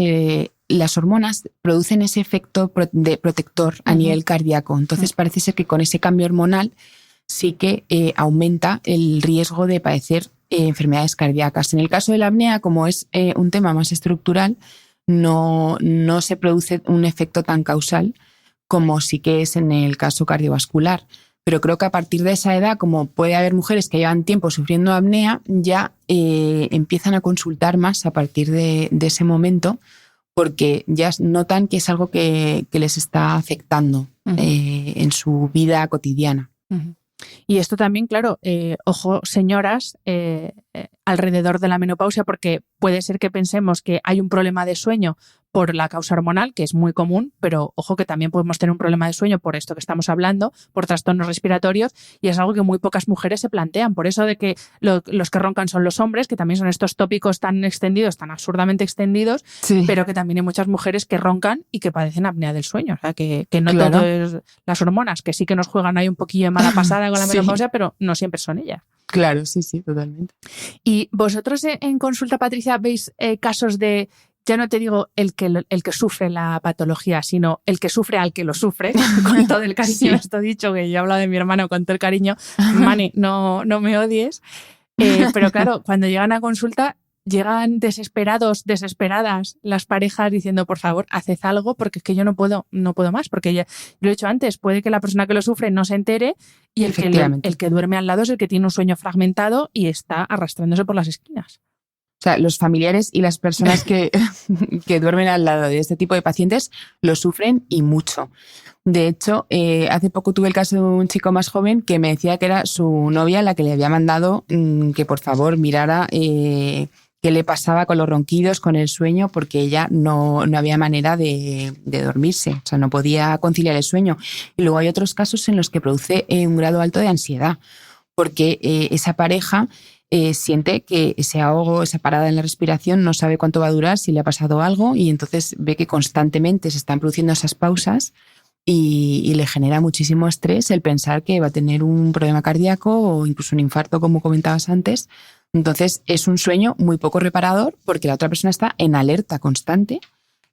las hormonas producen ese efecto de protector a nivel cardíaco. Entonces parece ser que con ese cambio hormonal sí que aumenta el riesgo de padecer enfermedades cardíacas. En el caso de la apnea, como es un tema más estructural, no se produce un efecto tan causal como sí que es en el caso cardiovascular. Pero creo que a partir de esa edad, como puede haber mujeres que llevan tiempo sufriendo apnea, ya empiezan a consultar más a partir de ese momento, porque ya notan que es algo que les está afectando en su vida cotidiana. Y esto también, claro, ojo, señoras, alrededor de la menopausia, porque puede ser que pensemos que hay un problema de sueño por la causa hormonal, que es muy común, pero ojo que también podemos tener un problema de sueño por esto que estamos hablando, por trastornos respiratorios, y es algo que muy pocas mujeres se plantean. Por eso de que los que roncan son los hombres, que también son estos tópicos tan extendidos, tan absurdamente extendidos, sí, pero que también hay muchas mujeres que roncan y que padecen apnea del sueño. O sea, que no todo es las hormonas, que sí que nos juegan ahí un poquillo de mala pasada con la menopausia, pero no siempre son ellas. Claro, sí, totalmente. ¿Y vosotros en consulta, Patricia, veis casos de, ya no te digo el que sufre la patología, sino el que sufre al que lo sufre, con todo el cariño, esto dicho, que yo he hablado de mi hermano con todo el cariño, Mani, no me odies, pero claro, cuando llegan a consulta, llegan desesperadas las parejas diciendo, por favor, haced algo porque es que yo no puedo más, porque ya lo he dicho antes, puede que la persona que lo sufre no se entere y el que duerme al lado es el que tiene un sueño fragmentado y está arrastrándose por las esquinas. O sea, los familiares y las personas que duermen al lado de este tipo de pacientes lo sufren y mucho. De hecho, hace poco tuve el caso de un chico más joven que me decía que era su novia la que le había mandado que por favor mirara qué le pasaba con los ronquidos, con el sueño, porque ella no había manera de dormirse, o sea, no podía conciliar el sueño. Y luego hay otros casos en los que produce un grado alto de ansiedad, porque esa pareja siente que ese ahogo, esa parada en la respiración, no sabe cuánto va a durar, si le ha pasado algo, y entonces ve que constantemente se están produciendo esas pausas y le genera muchísimo estrés el pensar que va a tener un problema cardíaco o incluso un infarto, como comentabas antes. Entonces es un sueño muy poco reparador porque la otra persona está en alerta constante,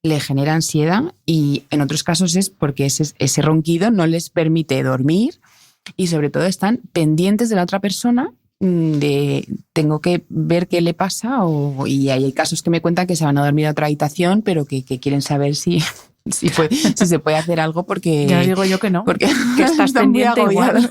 le genera ansiedad y en otros casos es porque ese ronquido no les permite dormir y sobre todo están pendientes de la otra persona, de tengo que ver qué le pasa y hay casos que me cuentan que se van a dormir a otra habitación pero que quieren saber si se puede hacer algo porque... Ya digo yo que no, porque que estás pendiente igual.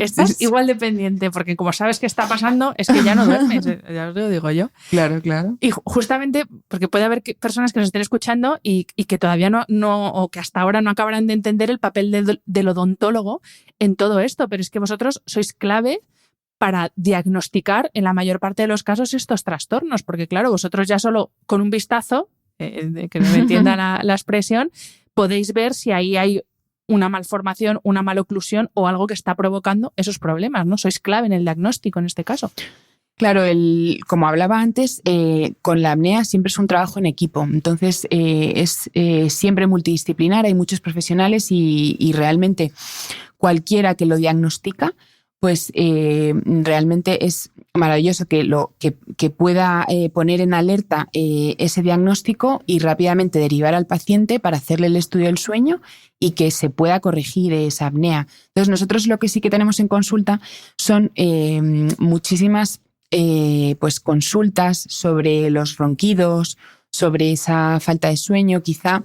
Estás igual de pendiente, porque como sabes qué está pasando, es que ya no duermes, ya os lo digo yo. Claro. Y justamente porque puede haber personas que nos estén escuchando y que todavía no o que hasta ahora no acabarán de entender el papel del odontólogo en todo esto, pero es que vosotros sois clave para diagnosticar en la mayor parte de los casos estos trastornos, porque claro, vosotros ya solo con un vistazo, que no me entienda la expresión, podéis ver si ahí hay una malformación, una maloclusión o algo que está provocando esos problemas, ¿no? Sois clave en el diagnóstico en este caso. Claro, como hablaba antes, con la apnea siempre es un trabajo en equipo, entonces es siempre multidisciplinar, hay muchos profesionales y realmente cualquiera que lo diagnostica pues realmente es maravilloso que pueda poner en alerta ese diagnóstico y rápidamente derivar al paciente para hacerle el estudio del sueño y que se pueda corregir esa apnea. Entonces, nosotros lo que sí que tenemos en consulta son muchísimas pues consultas sobre los ronquidos, sobre esa falta de sueño. Quizá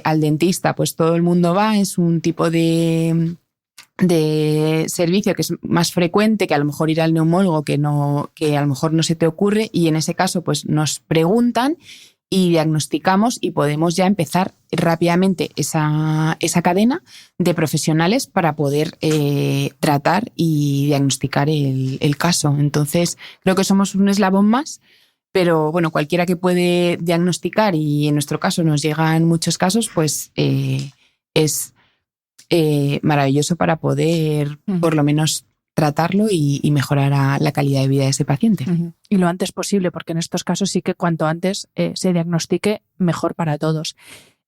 al dentista, pues todo el mundo va, es un tipo de servicio que es más frecuente que a lo mejor ir al neumólogo, que a lo mejor no se te ocurre, y en ese caso pues nos preguntan y diagnosticamos y podemos ya empezar rápidamente esa cadena de profesionales para poder tratar y diagnosticar el caso. Entonces creo que somos un eslabón más, pero bueno, cualquiera que puede diagnosticar, y en nuestro caso nos llegan muchos casos, pues es maravilloso para poder por lo menos tratarlo y mejorar la calidad de vida de ese paciente. Y lo antes posible, porque en estos casos sí que cuanto antes se diagnostique, mejor para todos.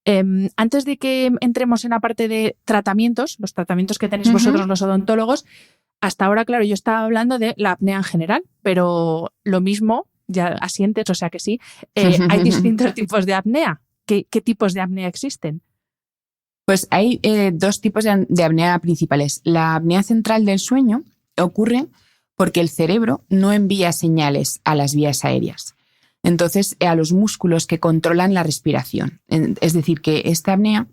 Antes de que entremos en la parte de tratamientos, los tratamientos que tenéis vosotros los odontólogos, hasta ahora, claro, yo estaba hablando de la apnea en general, pero lo mismo, ya asientes, o sea que sí, hay distintos tipos de apnea. ¿Qué tipos de apnea existen? Pues hay dos tipos de apnea principales. La apnea central del sueño ocurre porque el cerebro no envía señales a las vías aéreas. Entonces, a los músculos que controlan la respiración. Es decir, que esta apnea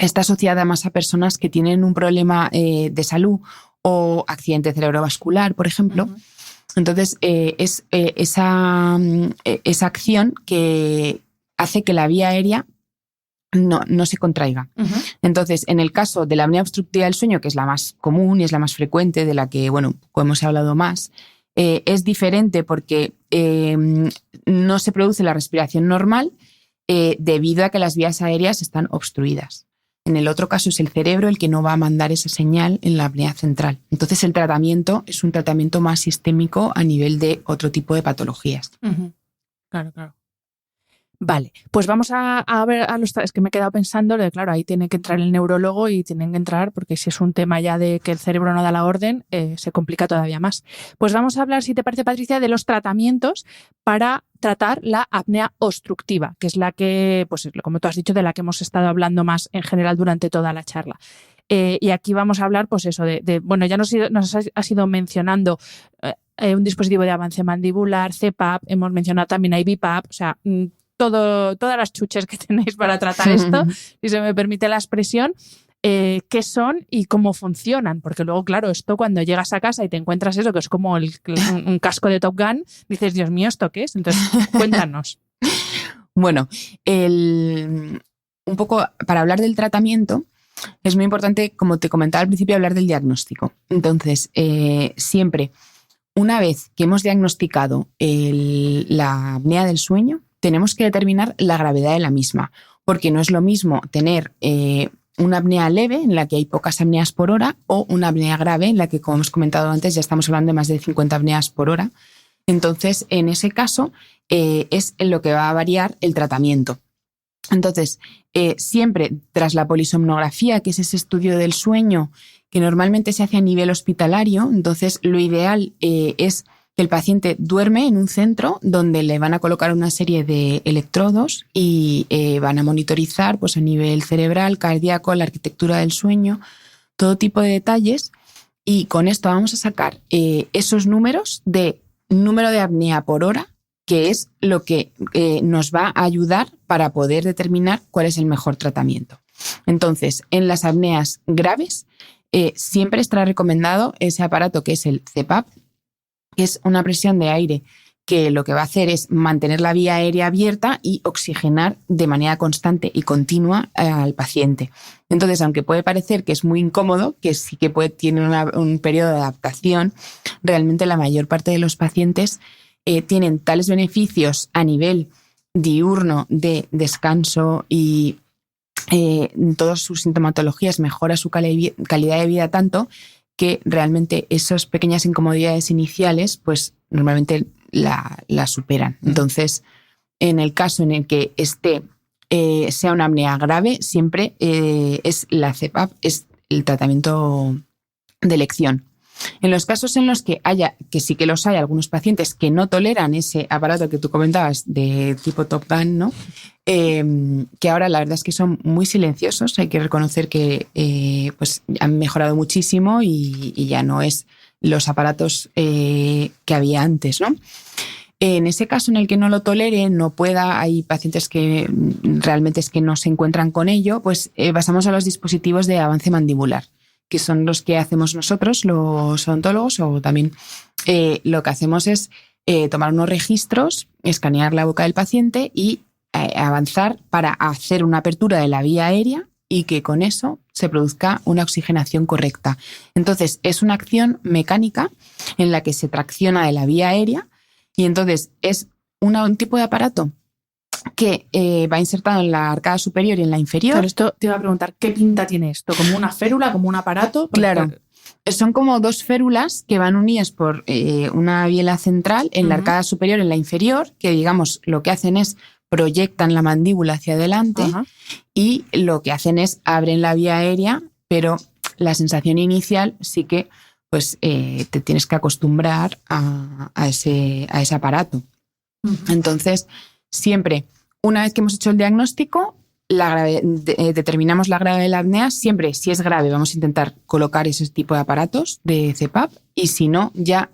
está asociada más a personas que tienen un problema de salud o accidente cerebrovascular, por ejemplo. Entonces, es esa acción que hace que la vía aérea no se contraiga. Entonces, en el caso de la apnea obstructiva del sueño, que es la más común y es la más frecuente, de la que, bueno, hemos hablado más, es diferente porque no se produce la respiración normal debido a que las vías aéreas están obstruidas. En el otro caso es el cerebro el que no va a mandar esa señal en la apnea central. Entonces, el tratamiento es un tratamiento más sistémico a nivel de otro tipo de patologías. Claro, claro. Vale, pues vamos a ver es que me he quedado pensando, claro, ahí tiene que entrar el neurólogo y tienen que entrar, porque si es un tema ya de que el cerebro no da la orden, se complica todavía más. Pues vamos a hablar, si te parece, Patricia, de los tratamientos para tratar la apnea obstructiva, que es la que, pues como tú has dicho, de la que hemos estado hablando más en general durante toda la charla. Y aquí vamos a hablar, pues eso, bueno, ya nos has ido mencionando un dispositivo de avance mandibular, CPAP, hemos mencionado también IBPAP, o sea, todas las chuches que tenéis para tratar esto, si se me permite la expresión, qué son y cómo funcionan, porque luego, claro, esto cuando llegas a casa y te encuentras eso, que es como un casco de Top Gun, dices, Dios mío, ¿esto qué es? Entonces, cuéntanos. Bueno, un poco para hablar del tratamiento, es muy importante, como te comentaba al principio, hablar del diagnóstico. Entonces, siempre, una vez que hemos diagnosticado la apnea del sueño, tenemos que determinar la gravedad de la misma, porque no es lo mismo tener una apnea leve, en la que hay pocas apneas por hora, o una apnea grave, en la que, como hemos comentado antes, ya estamos hablando de más de 50 apneas por hora. Entonces, en ese caso, es en lo que va a variar el tratamiento. Entonces, siempre tras la polisomnografía, que es ese estudio del sueño que normalmente se hace a nivel hospitalario, entonces lo ideal es que el paciente duerme en un centro donde le van a colocar una serie de electrodos y van a monitorizar, pues, a nivel cerebral, cardíaco, la arquitectura del sueño, todo tipo de detalles, y con esto vamos a sacar esos números de número de apnea por hora, que es lo que nos va a ayudar para poder determinar cuál es el mejor tratamiento. Entonces, en las apneas graves, siempre estará recomendado ese aparato que es el CPAP, que es una presión de aire que lo que va a hacer es mantener la vía aérea abierta y oxigenar de manera constante y continua al paciente. Entonces, aunque puede parecer que es muy incómodo, que sí que tiene un periodo de adaptación, realmente la mayor parte de los pacientes tienen tales beneficios a nivel diurno de descanso y en todas sus sintomatologías mejora su calidad de vida tanto que realmente esas pequeñas incomodidades iniciales pues normalmente la superan. Entonces, en el caso en el que sea una apnea grave, siempre es la CPAP, es el tratamiento de elección. En los casos en los que haya, que sí que los hay, algunos pacientes que no toleran ese aparato que tú comentabas de tipo Top Gun, ¿no? Que ahora la verdad es que son muy silenciosos, hay que reconocer que pues han mejorado muchísimo y ya no es los aparatos que había antes, ¿no? En ese caso en el que no lo tolere, no pueda, hay pacientes que realmente es que no se encuentran con ello, pues pasamos a los dispositivos de avance mandibular, que son los que hacemos nosotros, los odontólogos, o también lo que hacemos es tomar unos registros, escanear la boca del paciente y avanzar para hacer una apertura de la vía aérea y que con eso se produzca una oxigenación correcta. Entonces, es una acción mecánica en la que se tracciona de la vía aérea y entonces es un tipo de aparato que va insertado en la arcada superior y en la inferior. Pero esto te iba a preguntar, ¿qué pinta tiene esto? ¿Como una férula, como un aparato? Claro. Son como dos férulas que van unidas por una biela central en la arcada superior y en la inferior, que digamos lo que hacen es proyectan la mandíbula hacia adelante y lo que hacen es abren la vía aérea, pero la sensación inicial sí que pues te tienes que acostumbrar a ese aparato. Entonces, siempre, una vez que hemos hecho el diagnóstico, determinamos la gravedad de la apnea. Siempre, si es grave, vamos a intentar colocar ese tipo de aparatos de CPAP y si no, ya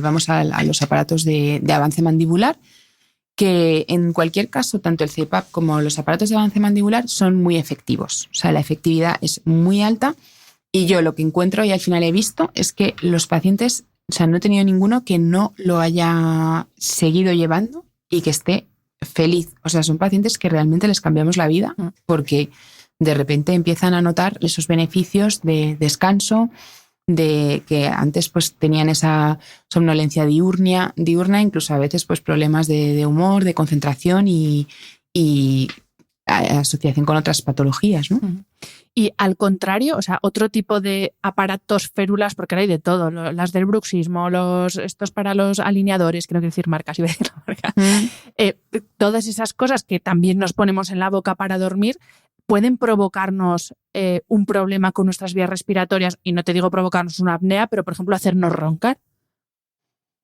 vamos a los aparatos de avance mandibular, que en cualquier caso, tanto el CPAP como los aparatos de avance mandibular son muy efectivos. O sea, la efectividad es muy alta y yo lo que encuentro y al final he visto es que los pacientes, o sea, no he tenido ninguno que no lo haya seguido llevando y que esté feliz. O sea, son pacientes que realmente les cambiamos la vida porque de repente empiezan a notar esos beneficios de descanso, de que antes pues tenían esa somnolencia diurna, incluso a veces pues problemas de humor, de concentración y asociación con otras patologías, ¿no? Y al contrario, o sea, otro tipo de aparatos, férulas, porque hay de todo, las del bruxismo, estos para los alineadores, que no quiero decir marcas, iba a decir la marca, todas esas cosas que también nos ponemos en la boca para dormir, pueden provocarnos un problema con nuestras vías respiratorias, y no te digo provocarnos una apnea, pero por ejemplo hacernos roncar,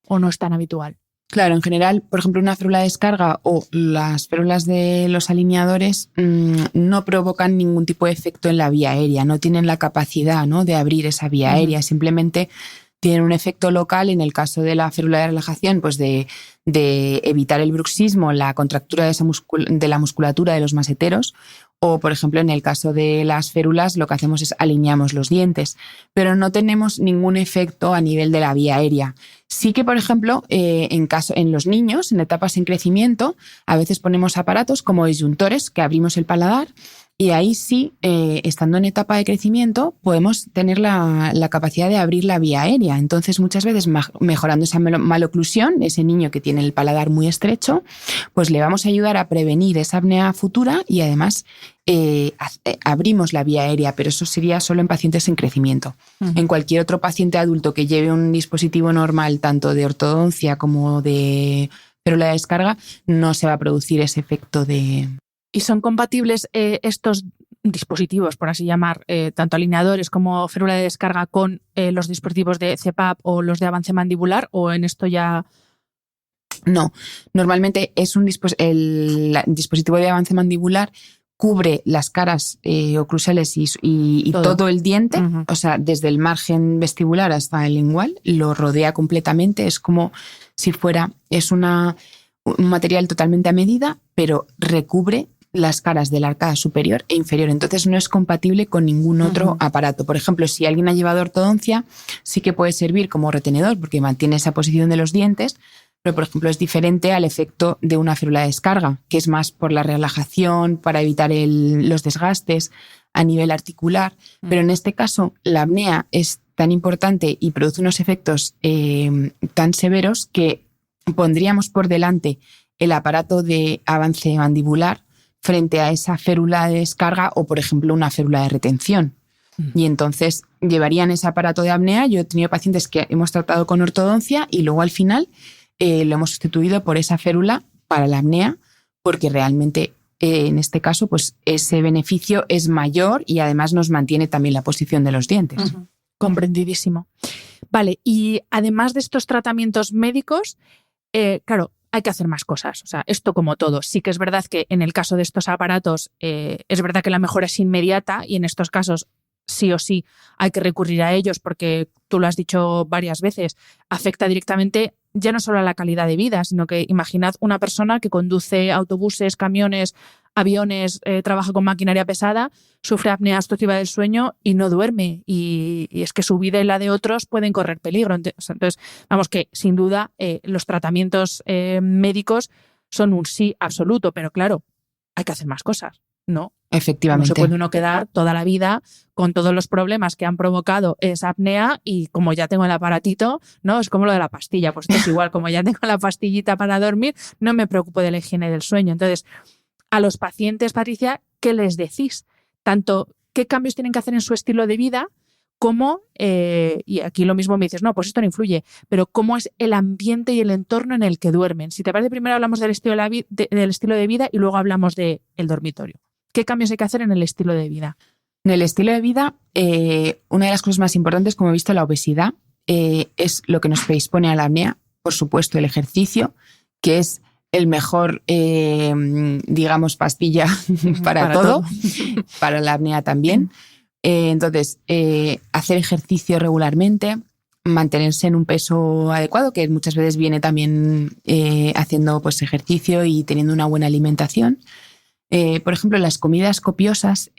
¿o no es tan habitual? Claro, en general, por ejemplo, una férula de descarga o las férulas de los alineadores no provocan ningún tipo de efecto en la vía aérea, no tienen la capacidad, ¿no?, de abrir esa vía aérea, simplemente tienen un efecto local en el caso de la férula de relajación, pues de evitar el bruxismo, la contractura de la musculatura de los maseteros, o, por ejemplo, en el caso de las férulas lo que hacemos es alineamos los dientes, pero no tenemos ningún efecto a nivel de la vía aérea. Sí que, por ejemplo, en los niños, en etapas en crecimiento, a veces ponemos aparatos como disyuntores que abrimos el paladar y ahí sí, estando en etapa de crecimiento, podemos tener la capacidad de abrir la vía aérea. Entonces, muchas veces mejorando esa maloclusión, ese niño que tiene el paladar muy estrecho, pues le vamos a ayudar a prevenir esa apnea futura y además abrimos la vía aérea, pero eso sería solo en pacientes en crecimiento. En cualquier otro paciente adulto que lleve un dispositivo normal, tanto de ortodoncia como de férula de descarga, no se va a producir ese efecto de... ¿Y son compatibles estos dispositivos, por así llamar, tanto alineadores como férula de descarga, con los dispositivos de CPAP o los de avance mandibular, o en esto ya...? No, normalmente es el dispositivo de avance mandibular cubre las caras oclusales y todo el diente, o sea, desde el margen vestibular hasta el lingual, lo rodea completamente, es como si fuera, un material totalmente a medida, pero recubre las caras de la arcada superior e inferior, entonces no es compatible con ningún otro aparato. Por ejemplo, si alguien ha llevado ortodoncia, sí que puede servir como retenedor porque mantiene esa posición de los dientes, pero por ejemplo es diferente al efecto de una férula de descarga, que es más por la relajación, para evitar los desgastes a nivel articular, pero en este caso la apnea es tan importante y produce unos efectos tan severos que pondríamos por delante el aparato de avance mandibular frente a esa férula de descarga o, por ejemplo, una férula de retención. Y entonces llevarían ese aparato de apnea. Yo he tenido pacientes que hemos tratado con ortodoncia y luego al final lo hemos sustituido por esa férula para la apnea porque realmente en este caso pues ese beneficio es mayor y además nos mantiene también la posición de los dientes. Comprendidísimo. Vale, y además de estos tratamientos médicos, claro, hay que hacer más cosas. O sea, esto como todo. Sí que es verdad que en el caso de estos aparatos es verdad que la mejora es inmediata y en estos casos sí o sí hay que recurrir a ellos porque, tú lo has dicho varias veces, afecta directamente ya no solo a la calidad de vida, sino que imaginad una persona que conduce autobuses, camiones, aviones, trabaja con maquinaria pesada, sufre apnea obstructiva del sueño y no duerme. Y es que su vida y la de otros pueden correr peligro. Entonces, vamos que sin duda los tratamientos médicos son un sí absoluto, pero claro, hay que hacer más cosas, ¿no? Efectivamente. No se puede uno quedar toda la vida con todos los problemas que han provocado esa apnea y como ya tengo el aparatito, ¿no? Es como lo de la pastilla. Pues esto es igual, como ya tengo la pastillita para dormir, no me preocupo de la higiene del sueño. Entonces, a los pacientes, Patricia, ¿qué les decís? Tanto qué cambios tienen que hacer en su estilo de vida como, y aquí lo mismo me dices, no, pues esto no influye, pero cómo es el ambiente y el entorno en el que duermen. Si te parece, primero hablamos del estilo de vida y luego hablamos del dormitorio. ¿Qué cambios hay que hacer en el estilo de vida? En el estilo de vida, una de las cosas más importantes, como he visto, la obesidad, es lo que nos predispone a la apnea. Por supuesto, el ejercicio, que es el mejor, digamos, pastilla para todo, para la apnea también. Entonces, hacer ejercicio regularmente, mantenerse en un peso adecuado, que muchas veces viene también haciendo pues, ejercicio y teniendo una buena alimentación. Por ejemplo, las comidas copiosas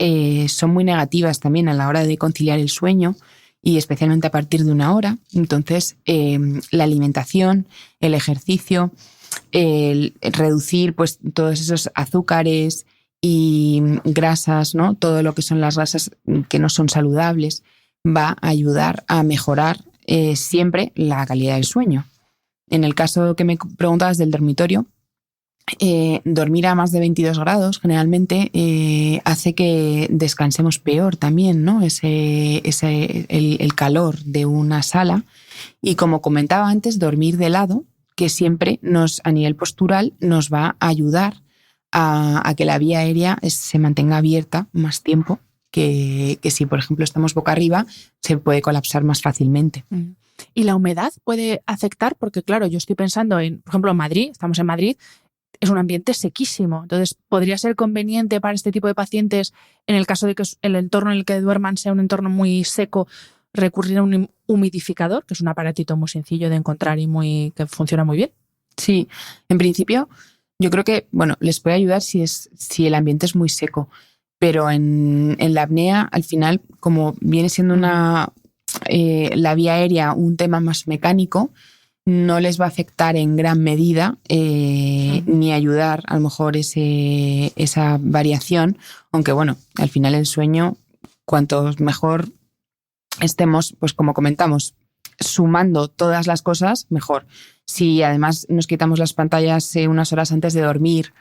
son muy negativas también a la hora de conciliar el sueño y especialmente a partir de 1 hora. Entonces, la alimentación, el ejercicio, el reducir pues, todos esos azúcares y grasas, ¿no? Todo lo que son las grasas que no son saludables, va a ayudar a mejorar siempre la calidad del sueño. En el caso que me preguntabas del dormitorio, dormir a más de 22 grados generalmente hace que descansemos peor también, ¿no? El calor de una sala. Y como comentaba antes, dormir de lado, que siempre a nivel postural nos va a ayudar a que la vía aérea se mantenga abierta más tiempo que si, por ejemplo, estamos boca arriba, se puede colapsar más fácilmente. ¿Y la humedad puede afectar? Porque claro, yo estoy pensando en, por ejemplo, Madrid, estamos en Madrid, es un ambiente sequísimo. Entonces, ¿podría ser conveniente para este tipo de pacientes, en el caso de que el entorno en el que duerman sea un entorno muy seco, recurrir a un humidificador, que es un aparatito muy sencillo de encontrar y que funciona muy bien? Sí, en principio, yo creo que les puede ayudar si el ambiente es muy seco. Pero en la apnea, al final, como viene siendo la vía aérea un tema más mecánico, no les va a afectar en gran medida ni ayudar a lo mejor esa variación, aunque al final el sueño, cuanto mejor estemos, pues como comentamos, sumando todas las cosas, mejor. Si además nos quitamos las pantallas unas horas antes de dormir,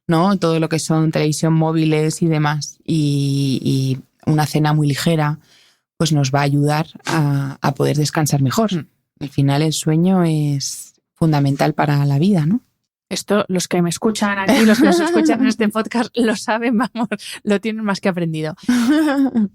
¿no? Todo lo que son televisión móviles y demás, y una cena muy ligera, pues nos va a ayudar a poder descansar mejor. Al final el sueño es fundamental para la vida, ¿no? Esto los que me escuchan aquí, los que nos escuchan en este podcast lo saben, vamos, lo tienen más que aprendido.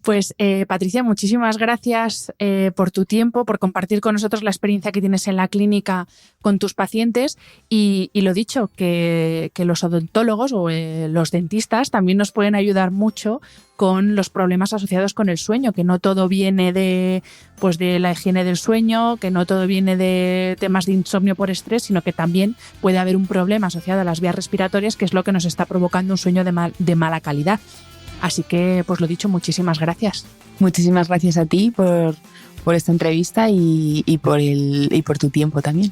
Pues Patricia, muchísimas gracias por tu tiempo, por compartir con nosotros la experiencia que tienes en la clínica con tus pacientes y lo dicho, que los odontólogos o los dentistas también nos pueden ayudar mucho con los problemas asociados con el sueño, que no todo viene de la higiene del sueño, que no todo viene de temas de insomnio por estrés, sino que también puede haber un problema asociado a las vías respiratorias, que es lo que nos está provocando un sueño de mala calidad. Así que, pues lo dicho, muchísimas gracias. Muchísimas gracias a ti por esta entrevista y por tu tiempo también.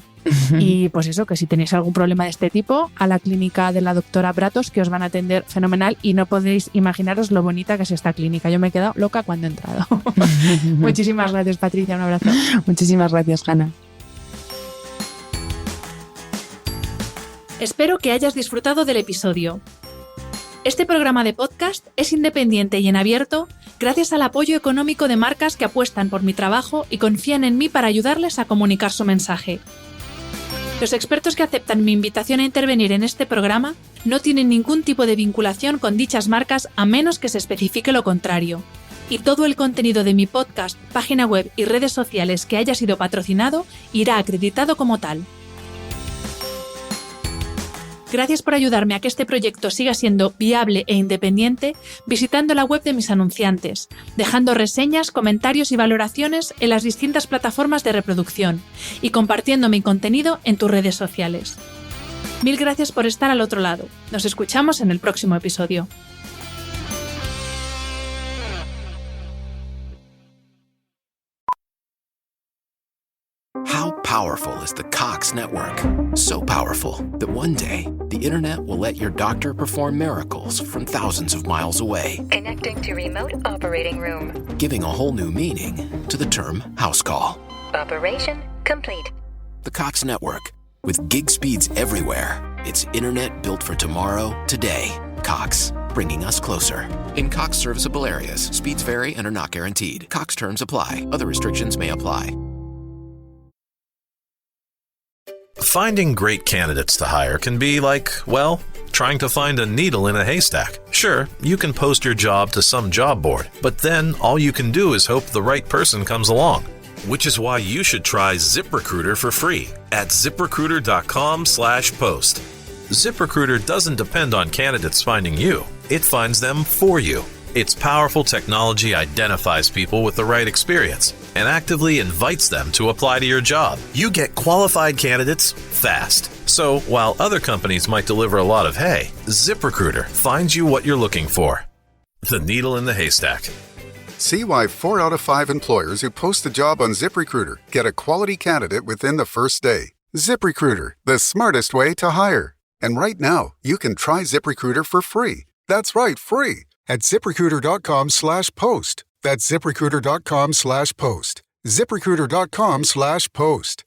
Y pues eso, que si tenéis algún problema de este tipo, a la clínica de la doctora Bratos, que os van a atender fenomenal y no podéis imaginaros lo bonita que es esta clínica. Yo me he quedado loca cuando he entrado. Muchísimas gracias, Patricia, un abrazo. Muchísimas gracias, Hanna. Espero que hayas disfrutado del episodio. Este programa de podcast es independiente y en abierto gracias al apoyo económico de marcas que apuestan por mi trabajo y confían en mí para ayudarles a comunicar su mensaje. Los expertos que aceptan mi invitación a intervenir en este programa no tienen ningún tipo de vinculación con dichas marcas a menos que se especifique lo contrario. y todo el contenido de mi podcast, página web y redes sociales que haya sido patrocinado irá acreditado como tal. Gracias por ayudarme a que este proyecto siga siendo viable e independiente visitando la web de mis anunciantes, dejando reseñas, comentarios y valoraciones en las distintas plataformas de reproducción y compartiendo mi contenido en tus redes sociales. Mil gracias por estar al otro lado. Nos escuchamos en el próximo episodio. How powerful is the Cox network? So powerful that one day, the internet will let your doctor perform miracles from thousands of miles away. Connecting to remote operating room. Giving a whole new meaning to the term house call. Operation complete. The Cox network. With gig speeds everywhere, it's internet built for tomorrow, today. Cox, bringing us closer. In Cox serviceable areas, speeds vary and are not guaranteed. Cox terms apply. Other restrictions may apply. Finding great candidates to hire can be like, well, trying to find a needle in a haystack. Sure, you can post your job to some job board, but then all you can do is hope the right person comes along. Which is why you should try ZipRecruiter for free at ZipRecruiter.com/post. ZipRecruiter doesn't depend on candidates finding you. It finds them for you. Its powerful technology identifies people with the right experience and actively invites them to apply to your job. You get qualified candidates fast. So while other companies might deliver a lot of hay, ZipRecruiter finds you what you're looking for. The needle in the haystack. See why 4 out of 5 employers who post a job on ZipRecruiter get a quality candidate within the first day. ZipRecruiter, the smartest way to hire. And right now, you can try ZipRecruiter for free. That's right, free. At ZipRecruiter.com/post. That's ZipRecruiter.com/post. ZipRecruiter.com/post.